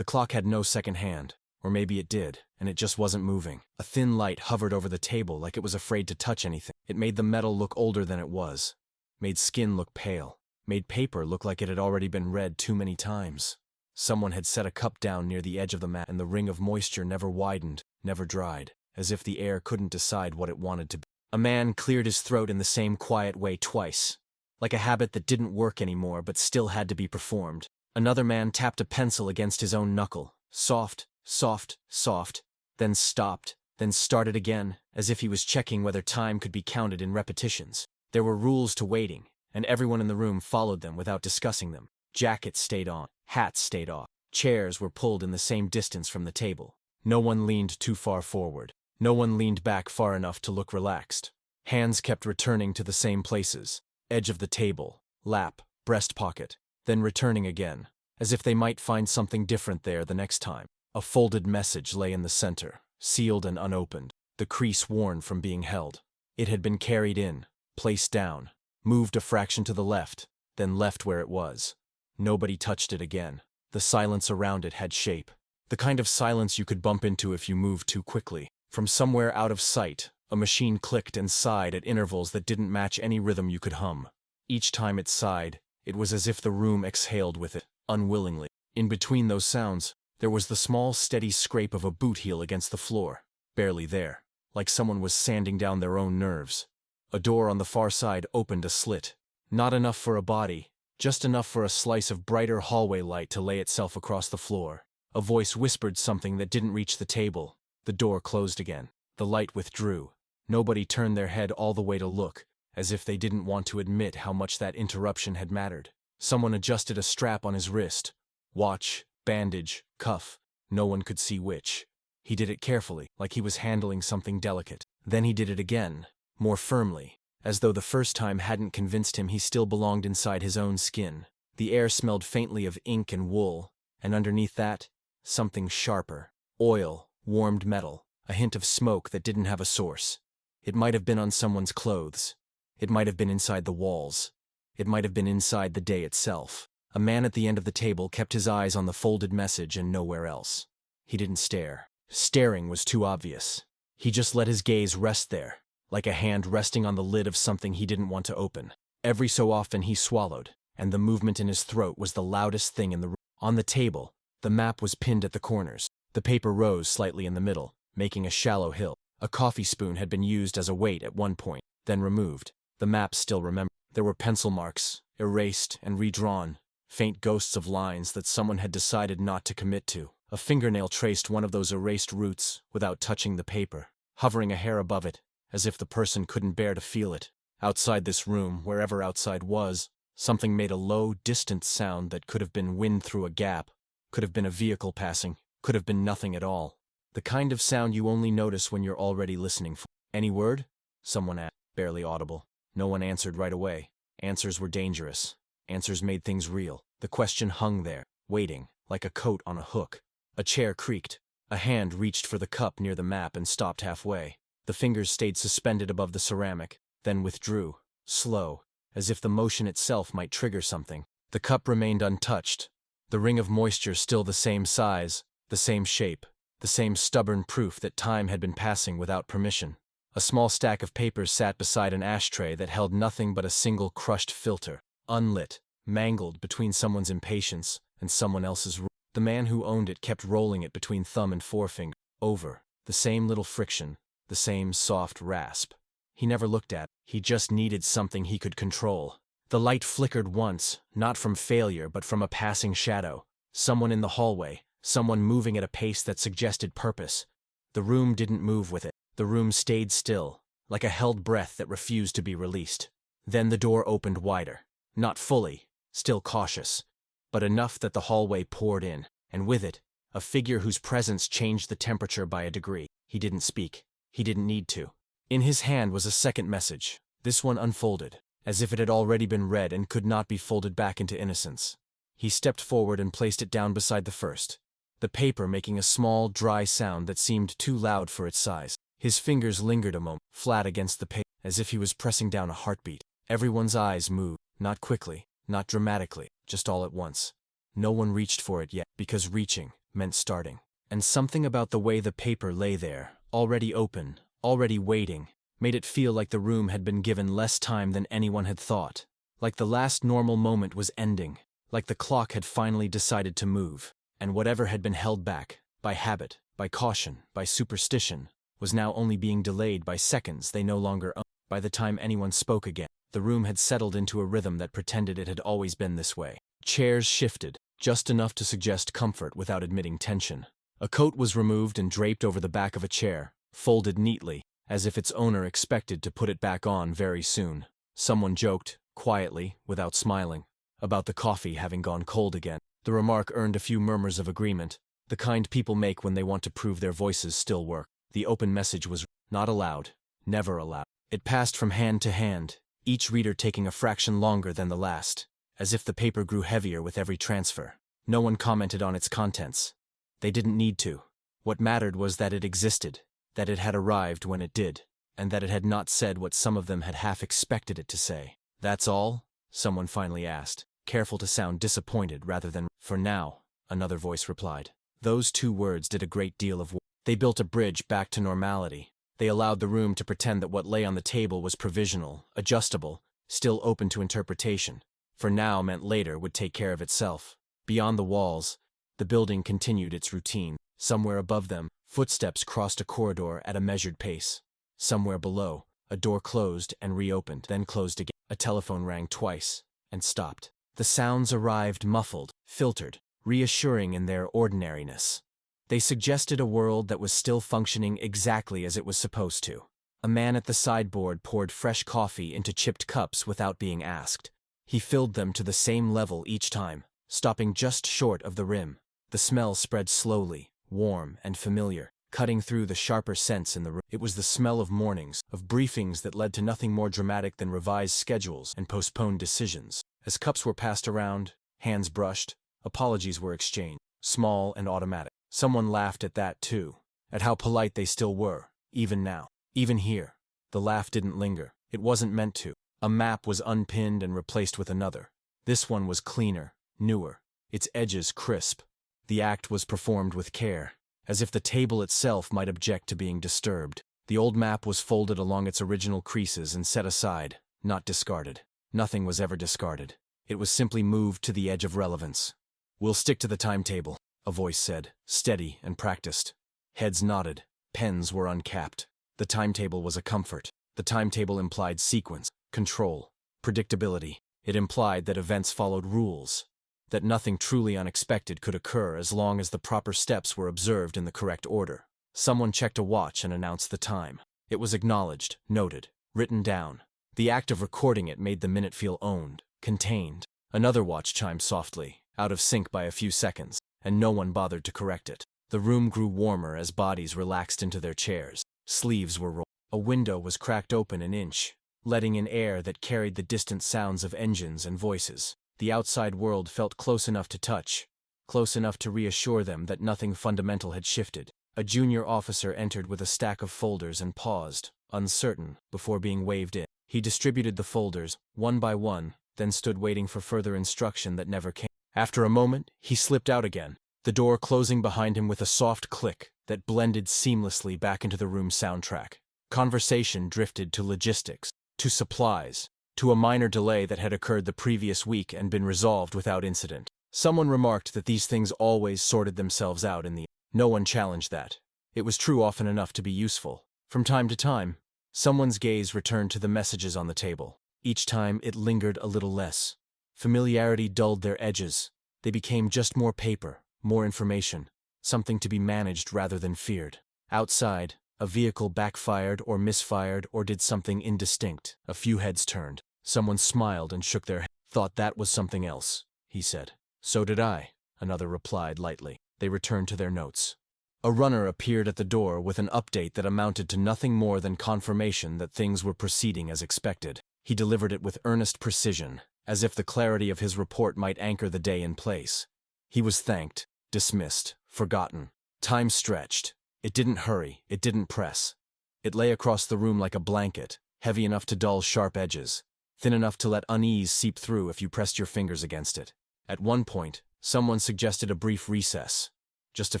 The clock had no second hand, or maybe it did, and it just wasn't moving. A thin light hovered over the table like it was afraid to touch anything. It made the metal look older than it was, made skin look pale, made paper look like it had already been read too many times. Someone had set a cup down near the edge of the mat, and the ring of moisture never widened, never dried, as if the air couldn't decide what it wanted to be. A man cleared his throat in the same quiet way twice, like a habit that didn't work anymore but still had to be performed. Another man tapped a pencil against his own knuckle, soft, soft, soft, then stopped, then started again, as if he was checking whether time could be counted in repetitions. There were rules to waiting, and everyone in the room followed them without discussing them. Jackets stayed on, hats stayed off, chairs were pulled in the same distance from the table. No one leaned too far forward. No one leaned back far enough to look relaxed. Hands kept returning to the same places, edge of the table, lap, breast pocket, then returning again, as if they might find something different there the next time. A folded message lay in the center, sealed and unopened, the crease worn from being held. It had been carried in, placed down, moved a fraction to the left, then left where it was. Nobody touched it again. The silence around it had shape, the kind of silence you could bump into if you moved too quickly. From somewhere out of sight, a machine clicked and sighed at intervals that didn't match any rhythm you could hum. Each time it sighed, it was as if the room exhaled with it, unwillingly. In between those sounds, there was the small, steady scrape of a boot heel against the floor, barely there, like someone was sanding down their own nerves. A door on the far side opened a slit. Not enough for a body, just enough for a slice of brighter hallway light to lay itself across the floor. A voice whispered something that didn't reach the table. The door closed again. The light withdrew. Nobody turned their head all the way to look, as if they didn't want to admit how much that interruption had mattered. Someone adjusted a strap on his wrist. Watch, bandage, cuff. No one could see which. He did it carefully, like he was handling something delicate. Then he did it again, more firmly, as though the first time hadn't convinced him he still belonged inside his own skin. The air smelled faintly of ink and wool, and underneath that, something sharper. Oil, warmed metal, a hint of smoke that didn't have a source. It might have been on someone's clothes. It might have been inside the walls. It might have been inside the day itself. A man at the end of the table kept his eyes on the folded message and nowhere else. He didn't stare. Staring was too obvious. He just let his gaze rest there, like a hand resting on the lid of something he didn't want to open. Every so often he swallowed, and the movement in his throat was the loudest thing in the room. On the table, the map was pinned at the corners. The paper rose slightly in the middle, making a shallow hill. A coffee spoon had been used as a weight at one point, then removed. The map still remembered. There were pencil marks, erased and redrawn, faint ghosts of lines that someone had decided not to commit to. A fingernail traced one of those erased routes without touching the paper, hovering a hair above it, as if the person couldn't bear to feel it. Outside this room, wherever outside was, something made a low, distant sound that could have been wind through a gap, could have been a vehicle passing, could have been nothing at all. The kind of sound you only notice when you're already listening for. Any word? Someone asked, barely audible. No one answered right away. Answers were dangerous. Answers made things real. The question hung there, waiting, like a coat on a hook. A chair creaked. A hand reached for the cup near the map and stopped halfway. The fingers stayed suspended above the ceramic, then withdrew, slow, as if the motion itself might trigger something. The cup remained untouched. The ring of moisture still the same size, the same shape, the same stubborn proof that time had been passing without permission. A small stack of papers sat beside an ashtray that held nothing but a single crushed filter, unlit, mangled between someone's impatience and someone else's. The man who owned it kept rolling it between thumb and forefinger, over, the same little friction, the same soft rasp. He never looked at it. He just needed something he could control. The light flickered once, not from failure but from a passing shadow. Someone in the hallway, someone moving at a pace that suggested purpose. The room didn't move with it. The room stayed still, like a held breath that refused to be released. Then the door opened wider. Not fully, still cautious, but enough that the hallway poured in, and with it, a figure whose presence changed the temperature by a degree. He didn't speak. He didn't need to. In his hand was a second message, this one unfolded, as if it had already been read and could not be folded back into innocence. He stepped forward and placed it down beside the first, the paper making a small, dry sound that seemed too loud for its size. His fingers lingered a moment, flat against the paper, as if he was pressing down a heartbeat. Everyone's eyes moved, not quickly, not dramatically, just all at once. No one reached for it yet, because reaching, meant starting. And something about the way the paper lay there, already open, already waiting, made it feel like the room had been given less time than anyone had thought. Like the last normal moment was ending. Like the clock had finally decided to move. And whatever had been held back, by habit, by caution, by superstition, was now only being delayed by seconds they no longer owned. By the time anyone spoke again, the room had settled into a rhythm that pretended it had always been this way. Chairs shifted, just enough to suggest comfort without admitting tension. A coat was removed and draped over the back of a chair, folded neatly, as if its owner expected to put it back on very soon. Someone joked, quietly, without smiling, about the coffee having gone cold again. The remark earned a few murmurs of agreement, the kind people make when they want to prove their voices still work. The open message was not allowed, never allowed. It passed from hand to hand, each reader taking a fraction longer than the last, as if the paper grew heavier with every transfer. No one commented on its contents. They didn't need to. What mattered was that it existed, that it had arrived when it did, and that it had not said what some of them had half expected it to say. "That's all?" someone finally asked, careful to sound disappointed rather than, "For now," another voice replied. Those two words did a great deal of work. They built a bridge back to normality. They allowed the room to pretend that what lay on the table was provisional, adjustable, still open to interpretation. For now meant later would take care of itself. Beyond the walls, the building continued its routine. Somewhere above them, footsteps crossed a corridor at a measured pace. Somewhere below, a door closed and reopened, then closed again. A telephone rang twice, and stopped. The sounds arrived muffled, filtered, reassuring in their ordinariness. They suggested a world that was still functioning exactly as it was supposed to. A man at the sideboard poured fresh coffee into chipped cups without being asked. He filled them to the same level each time, stopping just short of the rim. The smell spread slowly, warm and familiar, cutting through the sharper scents in the room. It was the smell of mornings, of briefings that led to nothing more dramatic than revised schedules and postponed decisions. As cups were passed around, hands brushed, apologies were exchanged, small and automatic. Someone laughed at that too, at how polite they still were, even now. Even here, the laugh didn't linger. It wasn't meant to. A map was unpinned and replaced with another. This one was cleaner, newer, its edges crisp. The act was performed with care, as if the table itself might object to being disturbed. The old map was folded along its original creases and set aside, not discarded. Nothing was ever discarded. It was simply moved to the edge of relevance. "We'll stick to the timetable," a voice said, steady and practiced. Heads nodded. Pens were uncapped. The timetable was a comfort. The timetable implied sequence, control, predictability. It implied that events followed rules, that nothing truly unexpected could occur as long as the proper steps were observed in the correct order. Someone checked a watch and announced the time. It was acknowledged, noted, written down. The act of recording it made the minute feel owned, contained. Another watch chimed softly, out of sync by a few seconds, and no one bothered to correct it. The room grew warmer as bodies relaxed into their chairs. Sleeves were rolled. A window was cracked open an inch, letting in air that carried the distant sounds of engines and voices. The outside world felt close enough to touch, close enough to reassure them that nothing fundamental had shifted. A junior officer entered with a stack of folders and paused, uncertain, before being waved in. He distributed the folders, one by one, then stood waiting for further instruction that never came. After a moment, he slipped out again, the door closing behind him with a soft click that blended seamlessly back into the room's soundtrack. Conversation drifted to logistics, to supplies, to a minor delay that had occurred the previous week and been resolved without incident. Someone remarked that these things always sorted themselves out in the end. No one challenged that. It was true often enough to be useful. From time to time, someone's gaze returned to the messages on the table. Each time it lingered a little less. Familiarity dulled their edges. They became just more paper, more information, something to be managed rather than feared. Outside, a vehicle backfired or misfired or did something indistinct. A few heads turned. Someone smiled and shook their head. "Thought that was something else," he said. "So did I," another replied lightly. They returned to their notes. A runner appeared at the door with an update that amounted to nothing more than confirmation that things were proceeding as expected. He delivered it with earnest precision, as if the clarity of his report might anchor the day in place. He was thanked, dismissed, forgotten. Time stretched. It didn't hurry, it didn't press. It lay across the room like a blanket, heavy enough to dull sharp edges, thin enough to let unease seep through if you pressed your fingers against it. At one point, someone suggested a brief recess. Just a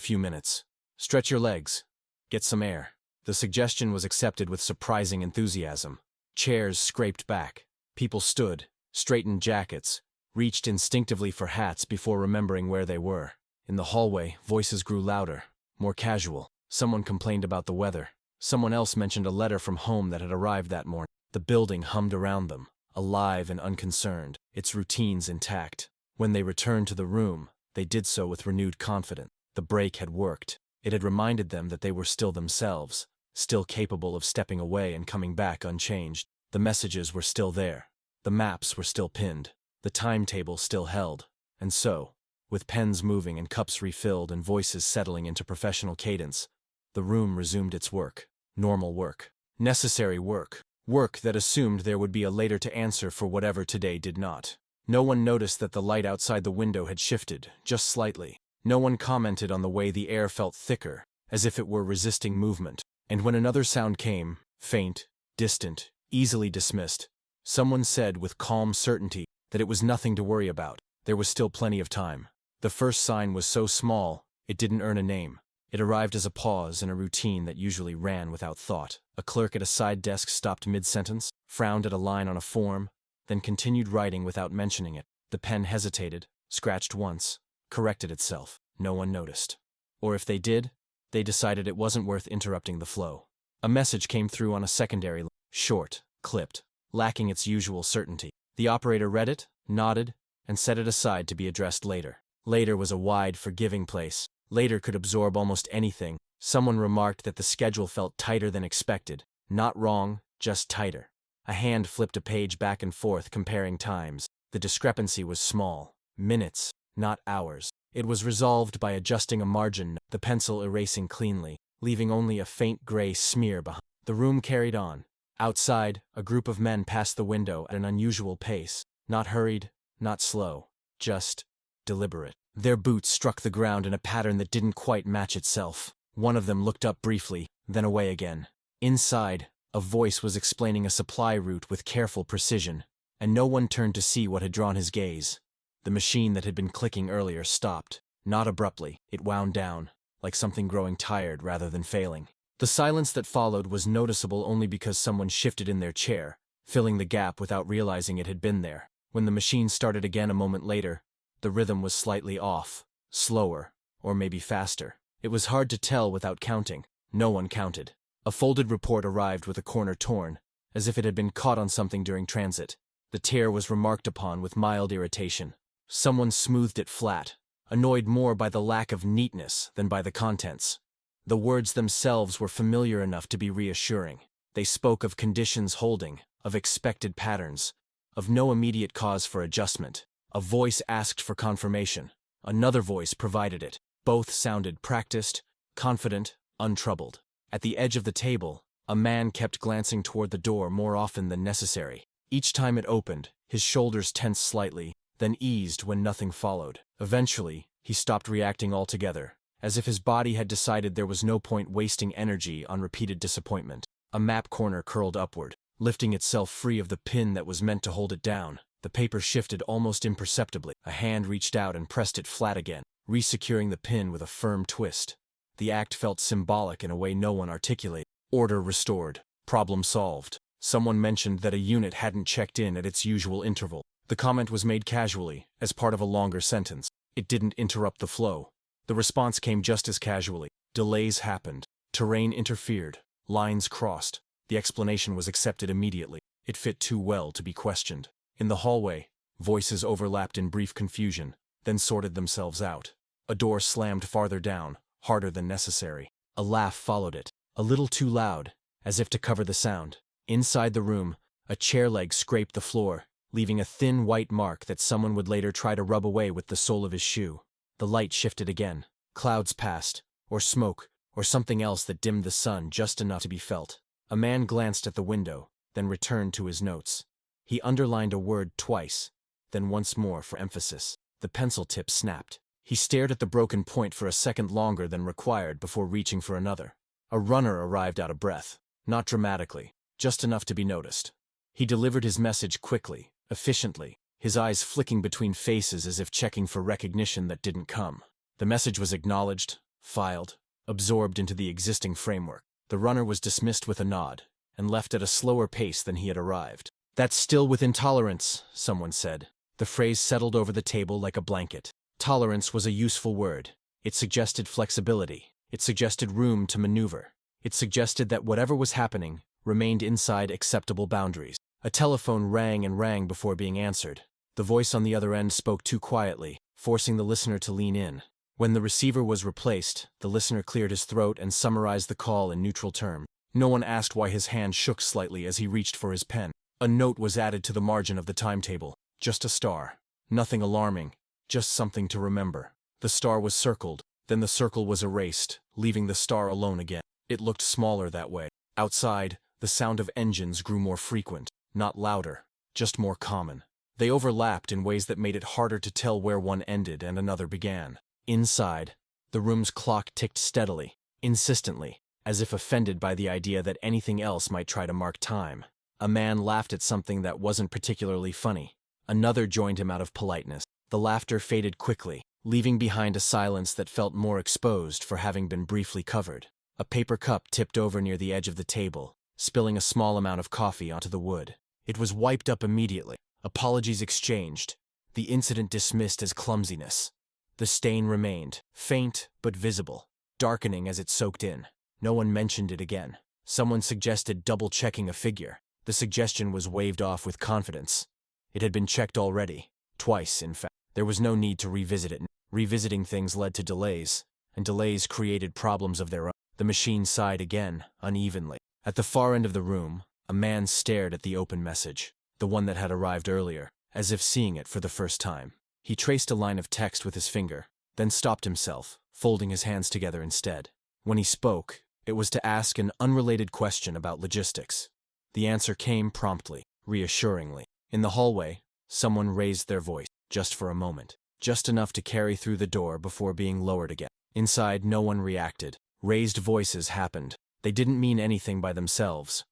few minutes. Stretch your legs. Get some air. The suggestion was accepted with surprising enthusiasm. Chairs scraped back. People stood, straightened jackets, reached instinctively for hats before remembering where they were. In the hallway, voices grew louder, more casual. Someone complained about the weather. Someone else mentioned a letter from home that had arrived that morning. The building hummed around them, alive and unconcerned, its routines intact. When they returned to the room, they did so with renewed confidence. The break had worked. It had reminded them that they were still themselves, still capable of stepping away and coming back unchanged. The messages were still there. The maps were still pinned. The timetable still held. And so, with pens moving and cups refilled and voices settling into professional cadence, the room resumed its work. Normal work. Necessary work. Work that assumed there would be a later to answer for whatever today did not. No one noticed that the light outside the window had shifted, just slightly. No one commented on the way the air felt thicker, as if it were resisting movement. And when another sound came, faint, distant, easily dismissed, someone said with calm certainty that it was nothing to worry about. There was still plenty of time. The first sign was so small, it didn't earn a name. It arrived as a pause in a routine that usually ran without thought. A clerk at a side desk stopped mid-sentence, frowned at a line on a form, then continued writing without mentioning it. The pen hesitated, scratched once, corrected itself. No one noticed. Or if they did, they decided it wasn't worth interrupting the flow. A message came through on a secondary line, short, clipped, lacking its usual certainty. The operator read it, nodded, and set it aside to be addressed later. Later was a wide, forgiving place. Later could absorb almost anything. Someone remarked that the schedule felt tighter than expected. Not wrong, just tighter. A hand flipped a page back and forth, comparing times. The discrepancy was small. Minutes, not hours. It was resolved by adjusting a margin, the pencil erasing cleanly, leaving only a faint gray smear behind. The room carried on. Outside, a group of men passed the window at an unusual pace. Not hurried, not slow. Just deliberate. Their boots struck the ground in a pattern that didn't quite match itself. One of them looked up briefly, then away again. Inside, a voice was explaining a supply route with careful precision, and no one turned to see what had drawn his gaze. The machine that had been clicking earlier stopped. Not abruptly, it wound down, like something growing tired rather than failing. The silence that followed was noticeable only because someone shifted in their chair, filling the gap without realizing it had been there. When the machine started again a moment later, the rhythm was slightly off, slower, or maybe faster. It was hard to tell without counting. No one counted. A folded report arrived with a corner torn, as if it had been caught on something during transit. The tear was remarked upon with mild irritation. Someone smoothed it flat, annoyed more by the lack of neatness than by the contents. The words themselves were familiar enough to be reassuring. They spoke of conditions holding, of expected patterns, of no immediate cause for adjustment. A voice asked for confirmation. Another voice provided it. Both sounded practiced, confident, untroubled. At the edge of the table, a man kept glancing toward the door more often than necessary. Each time it opened, his shoulders tensed slightly, then eased when nothing followed. Eventually, he stopped reacting altogether, as if his body had decided there was no point wasting energy on repeated disappointment. A map corner curled upward, lifting itself free of the pin that was meant to hold it down. The paper shifted almost imperceptibly. A hand reached out and pressed it flat again, resecuring the pin with a firm twist. The act felt symbolic in a way no one articulated. Order restored. Problem solved. Someone mentioned that a unit hadn't checked in at its usual interval. The comment was made casually, as part of a longer sentence. It didn't interrupt the flow. The response came just as casually. Delays happened. Terrain interfered. Lines crossed. The explanation was accepted immediately. It fit too well to be questioned. In the hallway, voices overlapped in brief confusion, then sorted themselves out. A door slammed farther down, harder than necessary. A laugh followed it, a little too loud, as if to cover the sound. Inside the room, a chair leg scraped the floor, leaving a thin white mark that someone would later try to rub away with the sole of his shoe. The light shifted again. Clouds passed, or smoke, or something else that dimmed the sun just enough to be felt. A man glanced at the window, then returned to his notes. He underlined a word twice, then once more for emphasis. The pencil tip snapped. He stared at the broken point for a second longer than required before reaching for another. A runner arrived out of breath, not dramatically, just enough to be noticed. He delivered his message quickly, efficiently, his eyes flicking between faces as if checking for recognition that didn't come. The message was acknowledged, filed, absorbed into the existing framework. The runner was dismissed with a nod, and left at a slower pace than he had arrived. "That's still within tolerance," someone said. The phrase settled over the table like a blanket. Tolerance was a useful word. It suggested flexibility. It suggested room to maneuver. It suggested that whatever was happening remained inside acceptable boundaries. A telephone rang and rang before being answered. The voice on the other end spoke too quietly, forcing the listener to lean in. When the receiver was replaced, the listener cleared his throat and summarized the call in neutral terms. No one asked why his hand shook slightly as he reached for his pen. A note was added to the margin of the timetable. Just a star. Nothing alarming, just something to remember. The star was circled, then the circle was erased, leaving the star alone again. It looked smaller that way. Outside, the sound of engines grew more frequent, not louder, just more common. They overlapped in ways that made it harder to tell where one ended and another began. Inside, the room's clock ticked steadily, insistently, as if offended by the idea that anything else might try to mark time. A man laughed at something that wasn't particularly funny. Another joined him out of politeness. The laughter faded quickly, leaving behind a silence that felt more exposed for having been briefly covered. A paper cup tipped over near the edge of the table, spilling a small amount of coffee onto the wood. It was wiped up immediately, apologies exchanged, the incident dismissed as clumsiness. The stain remained, faint but visible, darkening as it soaked in. No one mentioned it again. Someone suggested double-checking a figure. The suggestion was waved off with confidence. It had been checked already, twice in fact. There was no need to revisit it. Revisiting things led to delays, and delays created problems of their own. The machine sighed again, unevenly. At the far end of the room, a man stared at the open message, the one that had arrived earlier, as if seeing it for the first time. He traced a line of text with his finger, then stopped himself, folding his hands together instead. When he spoke, it was to ask an unrelated question about logistics. The answer came promptly, reassuringly. In the hallway, someone raised their voice, just for a moment, just enough to carry through the door before being lowered again. Inside, no one reacted. Raised voices happened. They didn't mean anything by themselves.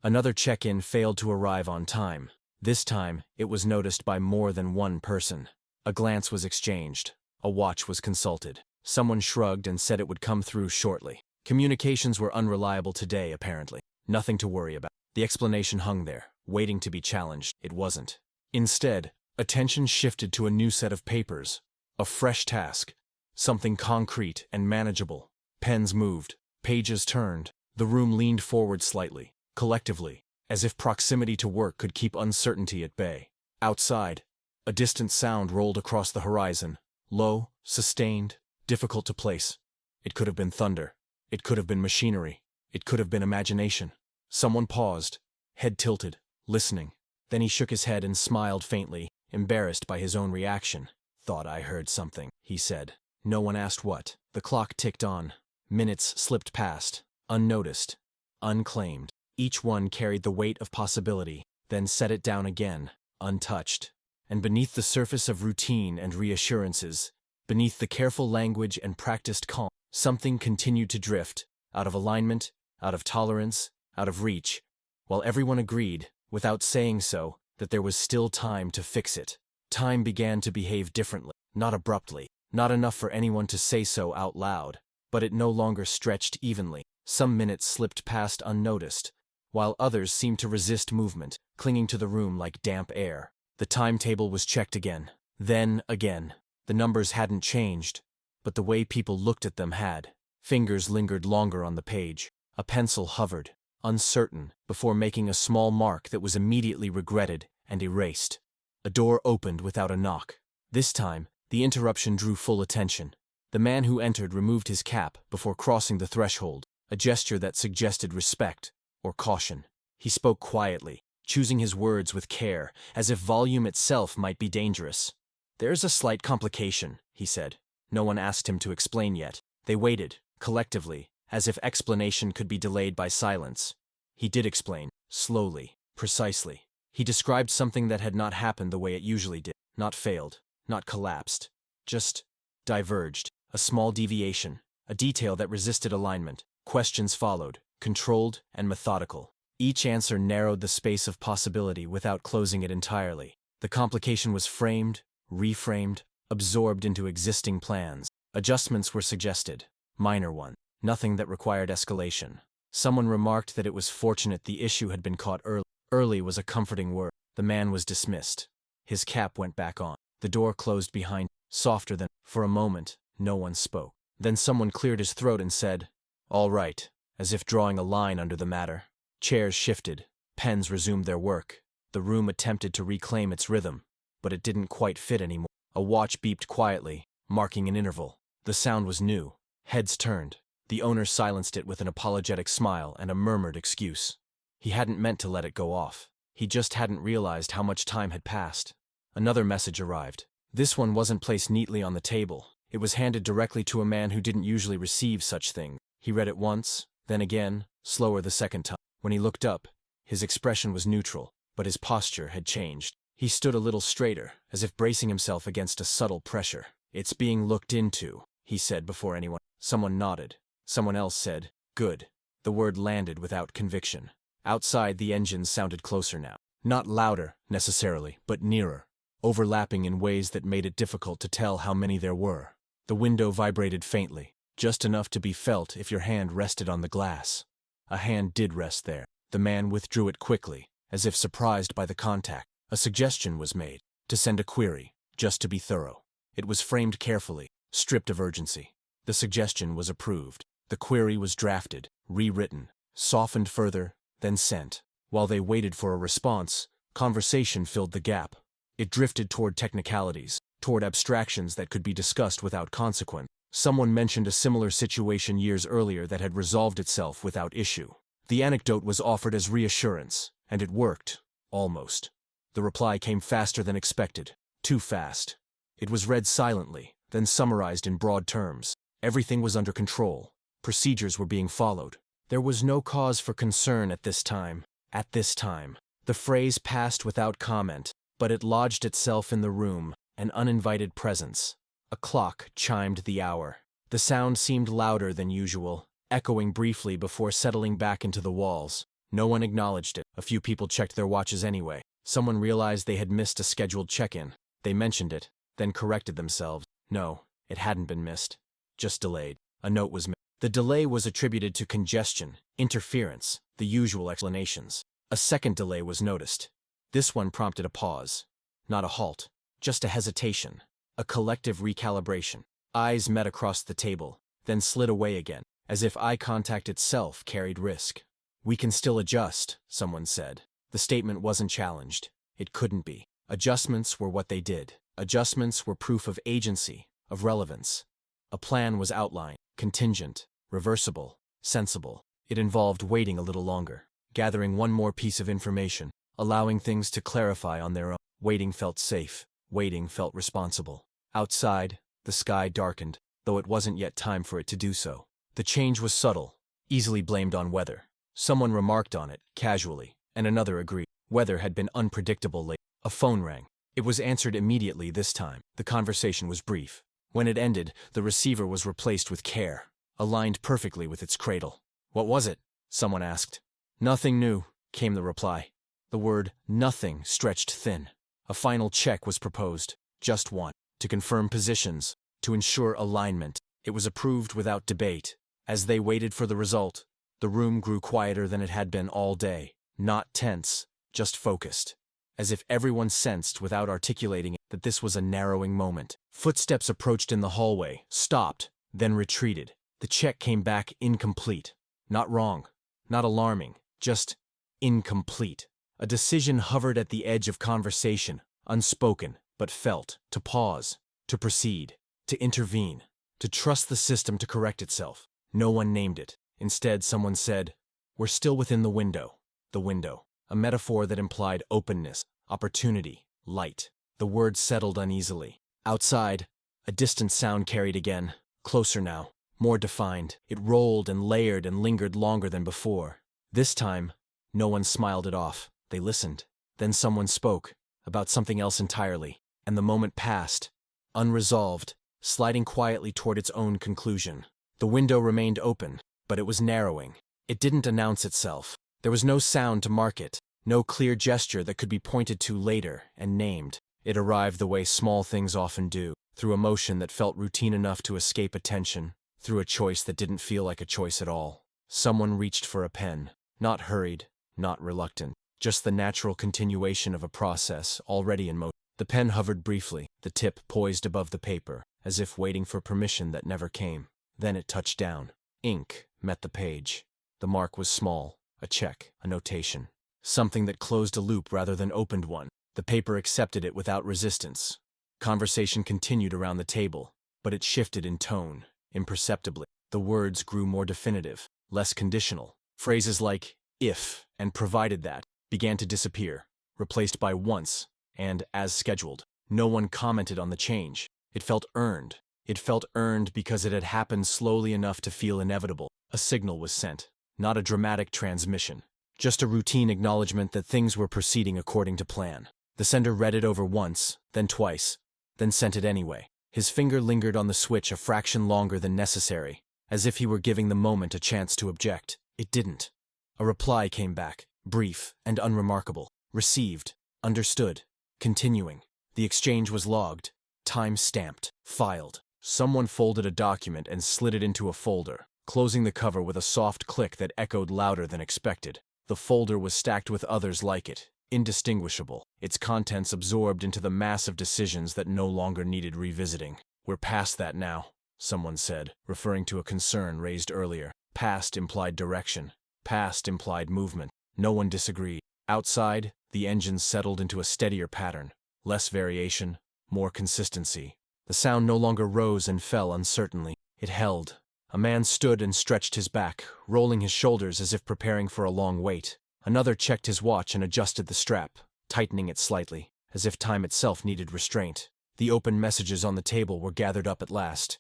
Another check-in failed to arrive on time. This time, it was noticed by more than one person. A glance was exchanged. A watch was consulted. Someone shrugged and said it would come through shortly. Communications were unreliable today, apparently. Nothing to worry about. The explanation hung there, waiting to be challenged. It wasn't. Instead, attention shifted to a new set of papers. A fresh task. Something concrete and manageable. Pens moved. Pages turned. The room leaned forward slightly, collectively, as if proximity to work could keep uncertainty at bay. Outside, a distant sound rolled across the horizon. Low, sustained, difficult to place. It could have been thunder. It could have been machinery. It could have been imagination. Someone paused, head tilted, listening. Then he shook his head and smiled faintly, embarrassed by his own reaction. "Thought I heard something," he said. No one asked what. The clock ticked on. Minutes slipped past, unnoticed, unclaimed. Each one carried the weight of possibility, then set it down again, untouched. And beneath the surface of routine and reassurances, beneath the careful language and practiced calm, something continued to drift, out of alignment, out of tolerance, out of reach, while everyone agreed, without saying so, that there was still time to fix it. Time began to behave differently, not abruptly, not enough for anyone to say so out loud, but it no longer stretched evenly. Some minutes slipped past unnoticed, while others seemed to resist movement, clinging to the room like damp air. The timetable was checked again, then again. The numbers hadn't changed, but the way people looked at them had. Fingers lingered longer on the page. A pencil hovered, uncertain, before making a small mark that was immediately regretted and erased. A door opened without a knock. This time, the interruption drew full attention. The man who entered removed his cap before crossing the threshold, a gesture that suggested respect or caution. He spoke quietly, choosing his words with care, as if volume itself might be dangerous. "There's a slight complication," he said. No one asked him to explain yet. They waited, collectively, as if explanation could be delayed by silence. He did explain, slowly, precisely. He described something that had not happened the way it usually did, not failed, not collapsed, just diverged, a small deviation, a detail that resisted alignment. Questions followed, controlled and methodical. Each answer narrowed the space of possibility without closing it entirely. The complication was framed, reframed, absorbed into existing plans. Adjustments were suggested. Minor ones. Nothing that required escalation. Someone remarked that it was fortunate the issue had been caught early. Early was a comforting word. The man was dismissed. His cap went back on. The door closed behind him, softer than. For a moment, no one spoke. Then someone cleared his throat and said, "All right," as if drawing a line under the matter. Chairs shifted. Pens resumed their work. The room attempted to reclaim its rhythm, but it didn't quite fit anymore. A watch beeped quietly, marking an interval. The sound was new. Heads turned. The owner silenced it with an apologetic smile and a murmured excuse. He hadn't meant to let it go off. He just hadn't realized how much time had passed. Another message arrived. This one wasn't placed neatly on the table. It was handed directly to a man who didn't usually receive such things. He read it once, then again, slower the second time. When he looked up, his expression was neutral, but his posture had changed. He stood a little straighter, as if bracing himself against a subtle pressure. "It's being looked into," he said before anyone. Someone nodded. Someone else said, "Good." The word landed without conviction. Outside, the engines sounded closer now. Not louder, necessarily, but nearer, overlapping in ways that made it difficult to tell how many there were. The window vibrated faintly, just enough to be felt if your hand rested on the glass. A hand did rest there. The man withdrew it quickly, as if surprised by the contact. A suggestion was made, to send a query, just to be thorough. It was framed carefully, stripped of urgency. The suggestion was approved. The query was drafted, rewritten, softened further, then sent. While they waited for a response, conversation filled the gap. It drifted toward technicalities, toward abstractions that could be discussed without consequence. Someone mentioned a similar situation years earlier that had resolved itself without issue. The anecdote was offered as reassurance, and it worked. Almost. The reply came faster than expected. Too fast. It was read silently, then summarized in broad terms. Everything was under control. Procedures were being followed. There was no cause for concern at this time. At this time. The phrase passed without comment, but it lodged itself in the room, an uninvited presence. A clock chimed the hour. The sound seemed louder than usual, echoing briefly before settling back into the walls. No one acknowledged it. A few people checked their watches anyway. Someone realized they had missed a scheduled check-in. They mentioned it, then corrected themselves. No, it hadn't been missed. Just delayed. A note was made. The delay was attributed to congestion, interference, the usual explanations. A second delay was noticed. This one prompted a pause. Not a halt, just a hesitation. A collective recalibration. Eyes met across the table, then slid away again, as if eye contact itself carried risk. "We can still adjust," someone said. The statement wasn't challenged. It couldn't be. Adjustments were what they did. Adjustments were proof of agency, of relevance. A plan was outlined, contingent, reversible, sensible. It involved waiting a little longer, gathering one more piece of information, allowing things to clarify on their own. Waiting felt safe. Waiting felt responsible. Outside, the sky darkened, though it wasn't yet time for it to do so. The change was subtle, easily blamed on weather. Someone remarked on it, casually, and another agreed. Weather had been unpredictable lately. A phone rang. It was answered immediately this time. The conversation was brief. When it ended, the receiver was replaced with care, aligned perfectly with its cradle. "What was it?" someone asked. "Nothing new," came the reply. The word "nothing" stretched thin. A final check was proposed, just one, to confirm positions, to ensure alignment. It was approved without debate. As they waited for the result, the room grew quieter than it had been all day. Not tense, just focused. As if everyone sensed without articulating it that this was a narrowing moment. Footsteps approached in the hallway, stopped, then retreated. The check came back incomplete. Not wrong, not alarming, just incomplete. A decision hovered at the edge of conversation, unspoken, but felt. To pause, to proceed, to intervene, to trust the system to correct itself. No one named it. Instead, someone said, "We're still within the window." The window. A metaphor that implied openness, opportunity, light. The word settled uneasily. Outside, a distant sound carried again, closer now, more defined. It rolled and layered and lingered longer than before. This time, no one smiled it off. They listened. Then someone spoke, about something else entirely, and the moment passed, unresolved, sliding quietly toward its own conclusion. The window remained open, but it was narrowing. It didn't announce itself. There was no sound to mark it, no clear gesture that could be pointed to later and named. It arrived the way small things often do, through a motion that felt routine enough to escape attention, through a choice that didn't feel like a choice at all. Someone reached for a pen, not hurried, not reluctant, just the natural continuation of a process already in motion. The pen hovered briefly, the tip poised above the paper, as if waiting for permission that never came. Then it touched down. Ink met the page. The mark was small, a check, a notation. Something that closed a loop rather than opened one. The paper accepted it without resistance. Conversation continued around the table, but it shifted in tone, imperceptibly. The words grew more definitive, less conditional. Phrases like, if, and provided that, began to disappear, replaced by once, and as scheduled. No one commented on the change. It felt earned. It felt earned because it had happened slowly enough to feel inevitable. A signal was sent, not a dramatic transmission, just a routine acknowledgement that things were proceeding according to plan. The sender read it over once, then twice, then sent it anyway. His finger lingered on the switch a fraction longer than necessary, as if he were giving the moment a chance to object. It didn't. A reply came back, brief and unremarkable. Received. Understood. Continuing. The exchange was logged, time-stamped, filed. Someone folded a document and slid it into a folder, closing the cover with a soft click that echoed louder than expected. The folder was stacked with others like it, indistinguishable, its contents absorbed into the mass of decisions that no longer needed revisiting. "We're past that now," someone said, referring to a concern raised earlier. Past implied direction. Past implied movement. No one disagreed. Outside, the engines settled into a steadier pattern. Less variation, more consistency. The sound no longer rose and fell uncertainly. It held. A man stood and stretched his back, rolling his shoulders as if preparing for a long wait. Another checked his watch and adjusted the strap, tightening it slightly, as if time itself needed restraint. The open messages on the table were gathered up at last.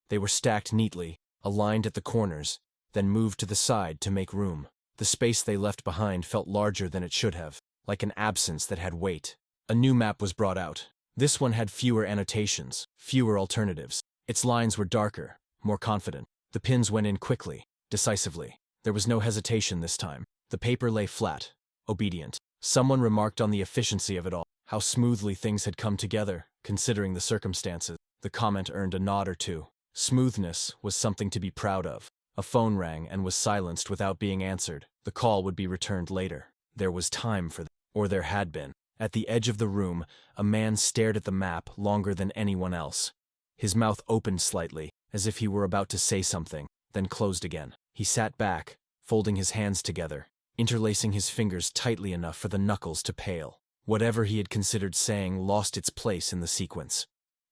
They were stacked neatly, aligned at the corners, then moved to the side to make room. The space they left behind felt larger than it should have, like an absence that had weight. A new map was brought out. This one had fewer annotations, fewer alternatives. Its lines were darker, more confident. The pins went in quickly, decisively. There was no hesitation this time. The paper lay flat, obedient. Someone remarked on the efficiency of it all, how smoothly things had come together, considering the circumstances. The comment earned a nod or two. Smoothness was something to be proud of. A phone rang and was silenced without being answered. The call would be returned later. There was time for that, or there had been. At the edge of the room, a man stared at the map longer than anyone else. His mouth opened slightly, as if he were about to say something, then closed again. He sat back, folding his hands together, interlacing his fingers tightly enough for the knuckles to pale. Whatever he had considered saying lost its place in the sequence.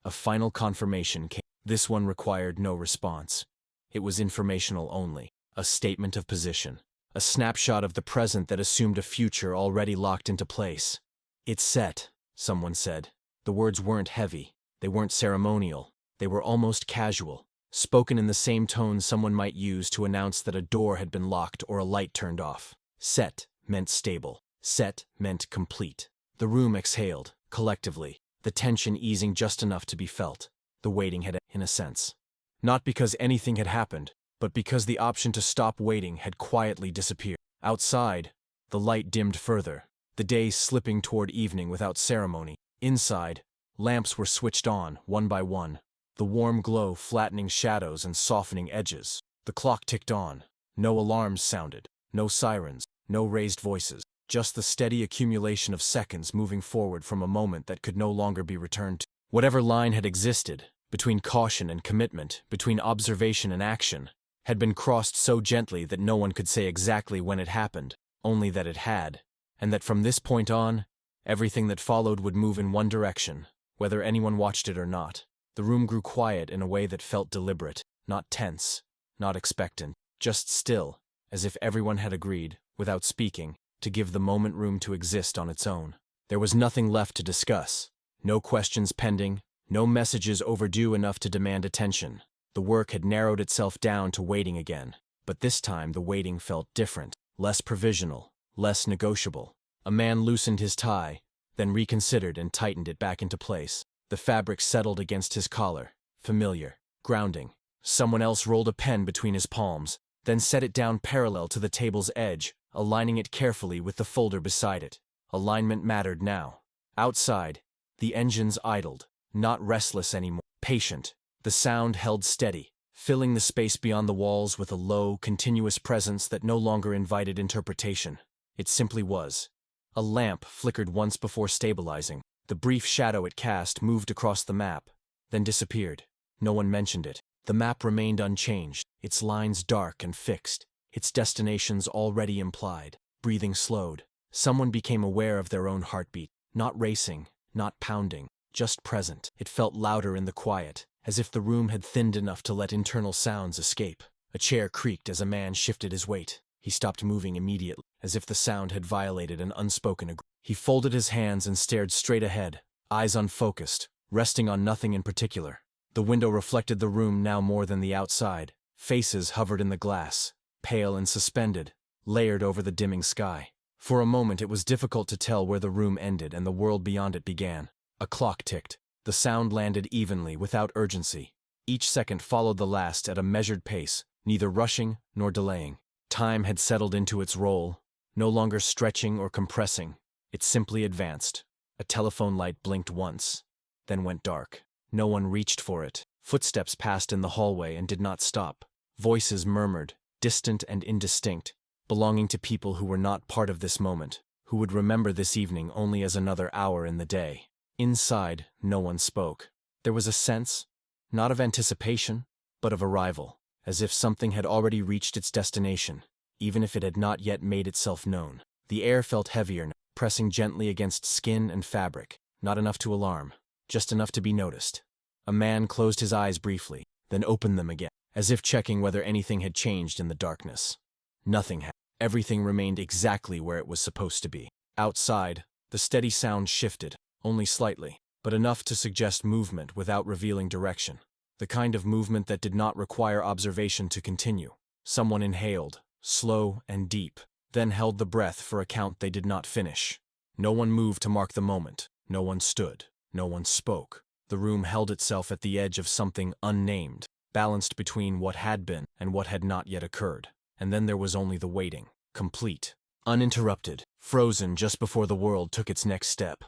A final confirmation came. This one required no response. It was informational only, a statement of position, a snapshot of the present that assumed a future already locked into place. "It's set," someone said. The words weren't heavy, they weren't ceremonial, they were almost casual, spoken in the same tone someone might use to announce that a door had been locked or a light turned off. Set meant stable. Set meant complete. The room exhaled, collectively, the tension easing just enough to be felt. The waiting had, in a sense. Not because anything had happened, but because the option to stop waiting had quietly disappeared. Outside, the light dimmed further, the day slipping toward evening without ceremony. Inside, lamps were switched on, one by one, the warm glow flattening shadows and softening edges. The clock ticked on. No alarms sounded, no sirens, no raised voices, just the steady accumulation of seconds moving forward from a moment that could no longer be returned to. Whatever line had existed, between caution and commitment, between observation and action, had been crossed so gently that no one could say exactly when it happened, only that it had, and that from this point on, everything that followed would move in one direction, whether anyone watched it or not. The room grew quiet in a way that felt deliberate, not tense, not expectant, just still, as if everyone had agreed, without speaking, to give the moment room to exist on its own. There was nothing left to discuss, no questions pending, no messages overdue enough to demand attention. The work had narrowed itself down to waiting again, but this time the waiting felt different, less provisional, less negotiable. A man loosened his tie, then reconsidered and tightened it back into place. The fabric settled against his collar, familiar, grounding. Someone else rolled a pen between his palms, then set it down parallel to the table's edge, aligning it carefully with the folder beside it. Alignment mattered now. Outside, the engines idled, not restless anymore, patient. The sound held steady, filling the space beyond the walls with a low, continuous presence that no longer invited interpretation. It simply was. A lamp flickered once before stabilizing. The brief shadow it cast moved across the map, then disappeared. No one mentioned it. The map remained unchanged, its lines dark and fixed, its destinations already implied. Breathing slowed. Someone became aware of their own heartbeat, not racing, not pounding, just present. It felt louder in the quiet, as if the room had thinned enough to let internal sounds escape. A chair creaked as a man shifted his weight. He stopped moving immediately, as if the sound had violated an unspoken agreement. He folded his hands and stared straight ahead, eyes unfocused, resting on nothing in particular. The window reflected the room now more than the outside. Faces hovered in the glass, pale and suspended, layered over the dimming sky. For a moment it was difficult to tell where the room ended and the world beyond it began. A clock ticked. The sound landed evenly, without urgency. Each second followed the last at a measured pace, neither rushing nor delaying. Time had settled into its role, no longer stretching or compressing. It simply advanced. A telephone light blinked once, then went dark. No one reached for it. Footsteps passed in the hallway and did not stop. Voices murmured, distant and indistinct, belonging to people who were not part of this moment, who would remember this evening only as another hour in the day. Inside, no one spoke. There was a sense, not of anticipation, but of arrival, as if something had already reached its destination, even if it had not yet made itself known. The air felt heavier now, pressing gently against skin and fabric, not enough to alarm, just enough to be noticed. A man closed his eyes briefly, then opened them again, as if checking whether anything had changed in the darkness. Nothing had. Everything remained exactly where it was supposed to be. Outside, the steady sound shifted, only slightly, but enough to suggest movement without revealing direction. The kind of movement that did not require observation to continue. Someone inhaled, slow and deep, then held the breath for a count they did not finish. No one moved to mark the moment. No one stood. No one spoke. The room held itself at the edge of something unnamed, balanced between what had been and what had not yet occurred. And then there was only the waiting, complete, uninterrupted, frozen just before the world took its next step.